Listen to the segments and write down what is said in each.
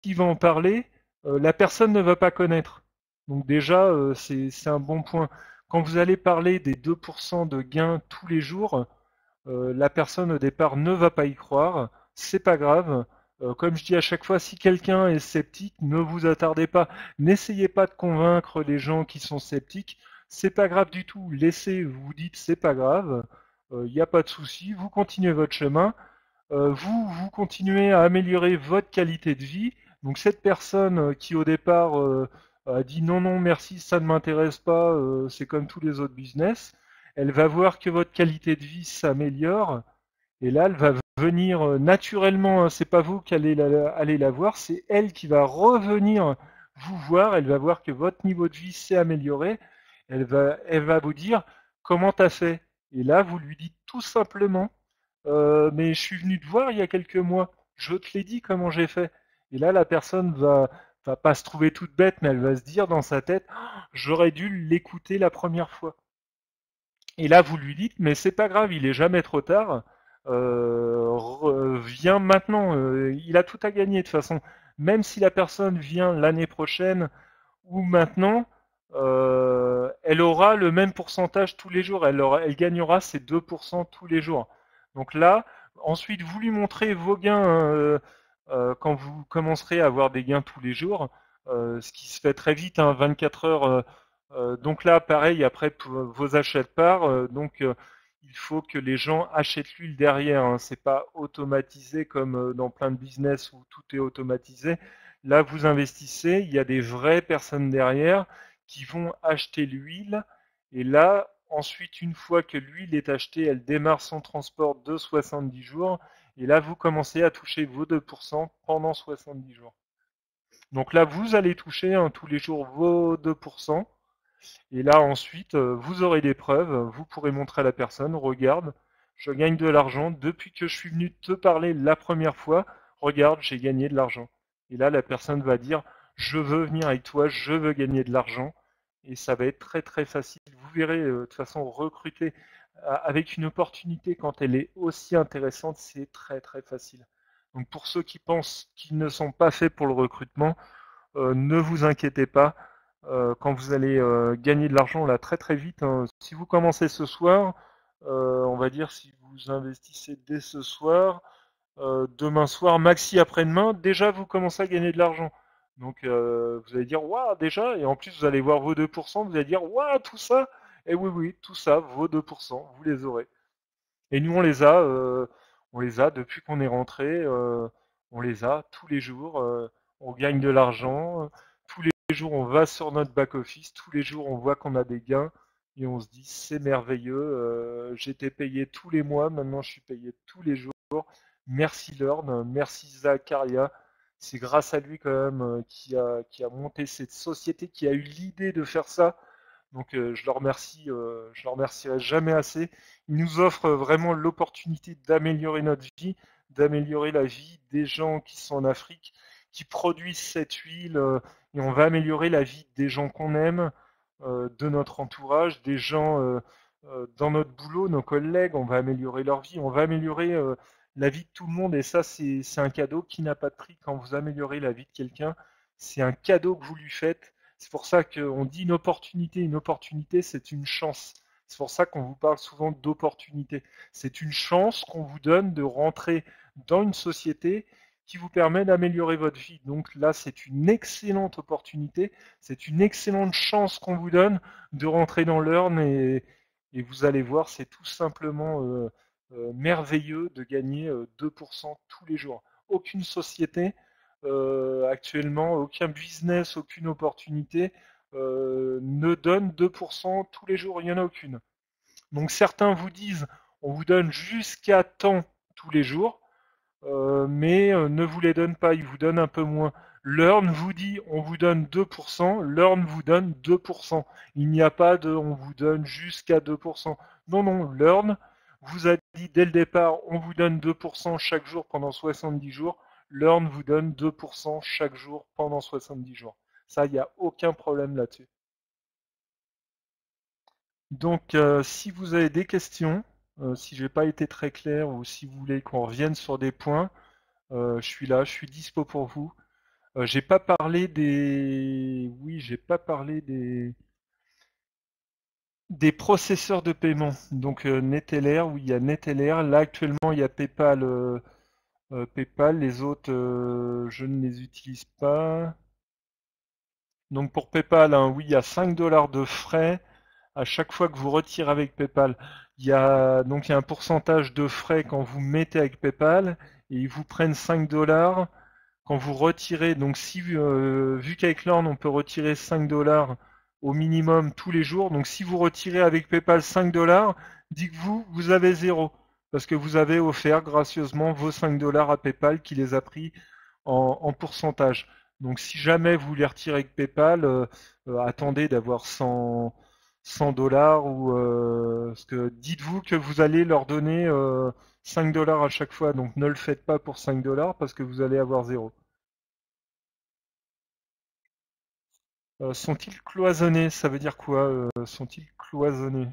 qui va en parler, la personne ne va pas connaître. Donc déjà, c'est un bon point. Quand vous allez parler des 2% de gains tous les jours, la personne au départ ne va pas y croire, c'est pas grave. Comme je dis à chaque fois, si quelqu'un est sceptique, ne vous attardez pas. N'essayez pas de convaincre les gens qui sont sceptiques. C'est pas grave du tout. Laissez, vous dites c'est pas grave, il n'y a pas de souci. Vous continuez votre chemin. Vous continuez à améliorer votre qualité de vie. Donc cette personne qui au départ a dit non, non, merci, ça ne m'intéresse pas, c'est comme tous les autres business, elle va voir que votre qualité de vie s'améliore et là elle va venir naturellement, hein, c'est pas vous qui allez la voir, c'est elle qui va revenir vous voir, elle va voir que votre niveau de vie s'est amélioré, elle va vous dire comment t'as fait. Et là vous lui dites tout simplement mais je suis venu te voir il y a quelques mois. Je te l'ai dit comment j'ai fait. Et là, la personne va pas se trouver toute bête, mais elle va se dire dans sa tête, oh, j'aurais dû l'écouter la première fois. Et là, vous lui dites, mais c'est pas grave, il est jamais trop tard. Viens maintenant. Il a tout à gagner de toute façon. Même si la personne vient l'année prochaine ou maintenant, elle aura le même pourcentage tous les jours. Elle gagnera ses 2% tous les jours. Donc là, ensuite, vous lui montrez vos gains quand vous commencerez à avoir des gains tous les jours, ce qui se fait très vite, hein, 24 heures. Donc là, pareil, après vos achats de parts, il faut que les gens achètent l'huile derrière. Hein. C'est pas automatisé comme dans plein de business où tout est automatisé. Là, vous investissez, il y a des vraies personnes derrière qui vont acheter l'huile. Et là, ensuite, une fois que l'huile est achetée, elle démarre son transport de 70 jours. Et là, vous commencez à toucher vos 2% pendant 70 jours. Donc là, vous allez toucher hein, tous les jours vos 2%. Et là, ensuite, vous aurez des preuves. Vous pourrez montrer à la personne, regarde, je gagne de l'argent depuis que je suis venu te parler la première fois. Regarde, j'ai gagné de l'argent. Et là, la personne va dire, je veux venir avec toi, je veux gagner de l'argent. Et ça va être très très facile. Vous verrez, de toute façon, recruter avec une opportunité quand elle est aussi intéressante, c'est très très facile. Donc pour ceux qui pensent qu'ils ne sont pas faits pour le recrutement, ne vous inquiétez pas. Quand vous allez gagner de l'argent là très très vite, hein. Si vous commencez ce soir, on va dire si vous investissez dès ce soir, demain soir, maxi après-demain, déjà vous commencez à gagner de l'argent. Donc vous allez dire waouh déjà, et en plus vous allez voir vos 2%, vous allez dire waouh tout ça, et oui oui tout ça, vos 2%, vous les aurez. Et nous on les a depuis qu'on est rentré, on les a tous les jours, on gagne de l'argent, tous les jours on va sur notre back office, tous les jours on voit qu'on a des gains et on se dit c'est merveilleux, j'étais payé tous les mois, maintenant je suis payé tous les jours. Merci Lorne, merci Zacharia. C'est grâce à lui quand même qui a monté cette société, qui a eu l'idée de faire ça. Donc je le remercierai jamais assez. Il nous offre vraiment l'opportunité d'améliorer notre vie, d'améliorer la vie des gens qui sont en Afrique, qui produisent cette huile, et on va améliorer la vie des gens qu'on aime, de notre entourage, des gens dans notre boulot, nos collègues, on va améliorer leur vie, on va améliorer la vie de tout le monde, et ça c'est un cadeau qui n'a pas de prix quand vous améliorez la vie de quelqu'un, c'est un cadeau que vous lui faites. C'est pour ça qu'on dit une opportunité c'est une chance. C'est pour ça qu'on vous parle souvent d'opportunité. C'est une chance qu'on vous donne de rentrer dans une société qui vous permet d'améliorer votre vie. Donc là, c'est une excellente opportunité, c'est une excellente chance qu'on vous donne de rentrer dans l'Earn et vous allez voir, c'est tout simplement merveilleux de gagner 2% tous les jours. Aucune société actuellement, aucun business, aucune opportunité ne donne 2% tous les jours, il n'y en a aucune. Donc certains vous disent on vous donne jusqu'à temps tous les jours, mais ne vous les donne pas, ils vous donnent un peu moins. Learn vous dit on vous donne 2%, Learn vous donne 2%. Il n'y a pas de on vous donne jusqu'à 2%. Non, non, Learn vous a dit dès le départ on vous donne 2% chaque jour pendant 70 jours. Learn vous donne 2% chaque jour pendant 70 jours. Ça, il n'y a aucun problème là-dessus. Donc, si vous avez des questions, si j'ai pas été très clair ou si vous voulez qu'on revienne sur des points, je suis là, je suis dispo pour vous. J'ai pas parlé des, oui, j'ai pas parlé des processeurs de paiement. Donc Neteller, oui, il y a Neteller. Là actuellement, il y a PayPal. PayPal, les autres, je ne les utilise pas. Donc pour PayPal, hein, oui, il y a 5 dollars de frais à chaque fois que vous retirez avec PayPal. Il y a un pourcentage de frais quand vous mettez avec PayPal et ils vous prennent 5 dollars quand vous retirez. Donc si vu qu'avec Lorne on peut retirer 5 dollars au minimum tous les jours, donc si vous retirez avec PayPal 5 dollars, dites-vous vous avez zéro parce que vous avez offert gracieusement vos 5 dollars à PayPal qui les a pris en pourcentage. Donc si jamais vous les retirez avec PayPal, attendez d'avoir 100 dollars ou parce que dites-vous que vous allez leur donner 5 dollars à chaque fois. Donc ne le faites pas pour 5 dollars parce que vous allez avoir zéro. Sont-ils cloisonnés? Ça veut dire quoi? Sont-ils cloisonnés?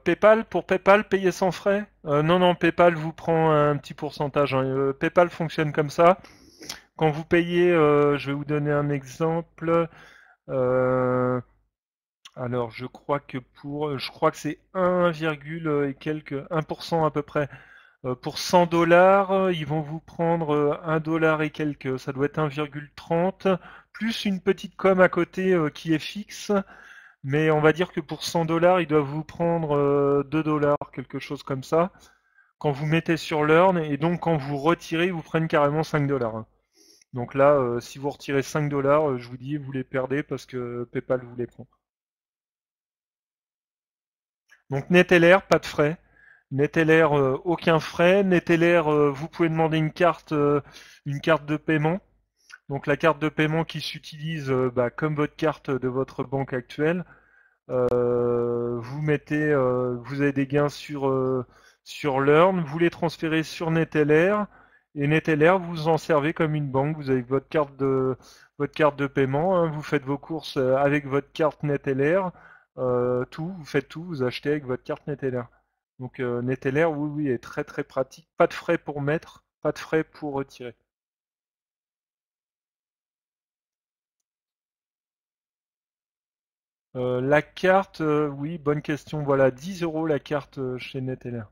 PayPal, pour PayPal, payer sans frais? Non, non, PayPal vous prend un petit pourcentage, hein. PayPal fonctionne comme ça. Quand vous payez, je vais vous donner un exemple. Euh, alors, je crois que c'est 1, et quelques, 1% à peu près. Pour 100 dollars, ils vont vous prendre 1 dollar et quelques, ça doit être 1,30, plus une petite com à côté qui est fixe. Mais on va dire que pour 100 dollars, ils doivent vous prendre 2 dollars, quelque chose comme ça, quand vous mettez sur l'earn, et donc quand vous retirez, ils vous prennent carrément 5 dollars, hein. Donc là, si vous retirez 5 dollars, je vous dis, vous les perdez parce que PayPal vous les prend. Donc Neteller, pas de frais. Neteller, aucun frais. Neteller, vous pouvez demander une carte de paiement. Donc la carte de paiement qui s'utilise comme votre carte de votre banque actuelle. Vous avez des gains sur l'Earn, vous les transférez sur Neteller, et Neteller, vous en servez comme une banque. Vous avez votre carte de paiement, hein, vous faites vos courses avec votre carte Neteller, vous faites tout, vous achetez avec votre carte Neteller. Donc Neteller, oui, oui, est très très pratique. Pas de frais pour mettre, pas de frais pour retirer. La carte, oui, bonne question. Voilà, 10 euros la carte chez Neteller.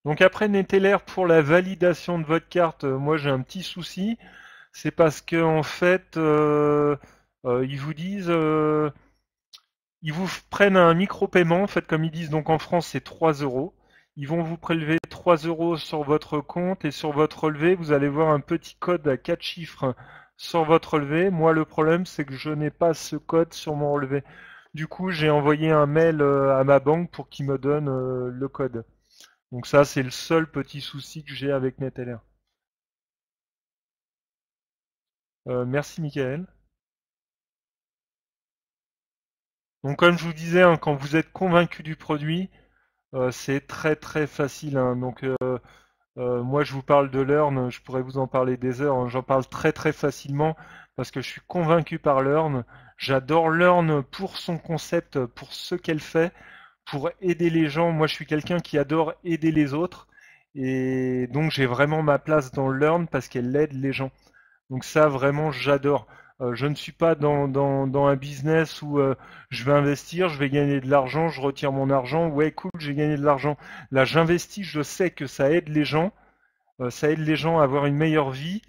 Donc après Neteller, pour la validation de votre carte, moi j'ai un petit souci. C'est parce que en fait, ils vous disent, ils vous prennent un micro-paiement. En fait, comme ils disent, donc en France c'est 3 euros. Ils vont vous prélever 3 euros sur votre compte et sur votre relevé, vous allez voir un petit code à 4 chiffres sur votre relevé. Moi, le problème, c'est que je n'ai pas ce code sur mon relevé. Du coup, j'ai envoyé un mail à ma banque pour qu'ils me donnent le code. Donc ça, c'est le seul petit souci que j'ai avec Neteller. Merci, Michael. Donc comme je vous disais, hein, quand vous êtes convaincu du produit, c'est très très facile, hein. Donc moi, je vous parle de Learn, je pourrais vous en parler des heures, hein. J'en parle très très facilement parce que je suis convaincu par Learn. J'adore Learn pour son concept, pour ce qu'elle fait, pour aider les gens. Moi, je suis quelqu'un qui adore aider les autres et donc j'ai vraiment ma place dans Learn parce qu'elle aide les gens. Donc ça, vraiment, j'adore. Je ne suis pas dans un business où je vais investir, je vais gagner de l'argent, je retire mon argent. Ouais, cool, j'ai gagné de l'argent. Là, j'investis, je sais que ça aide les gens à avoir une meilleure vie.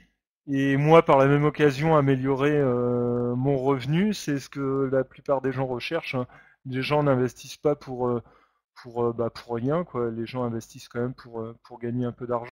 Et moi, par la même occasion, améliorer mon revenu, c'est ce que la plupart des gens recherchent, hein. Les gens n'investissent pas pour rien, quoi. Les gens investissent quand même pour gagner un peu d'argent.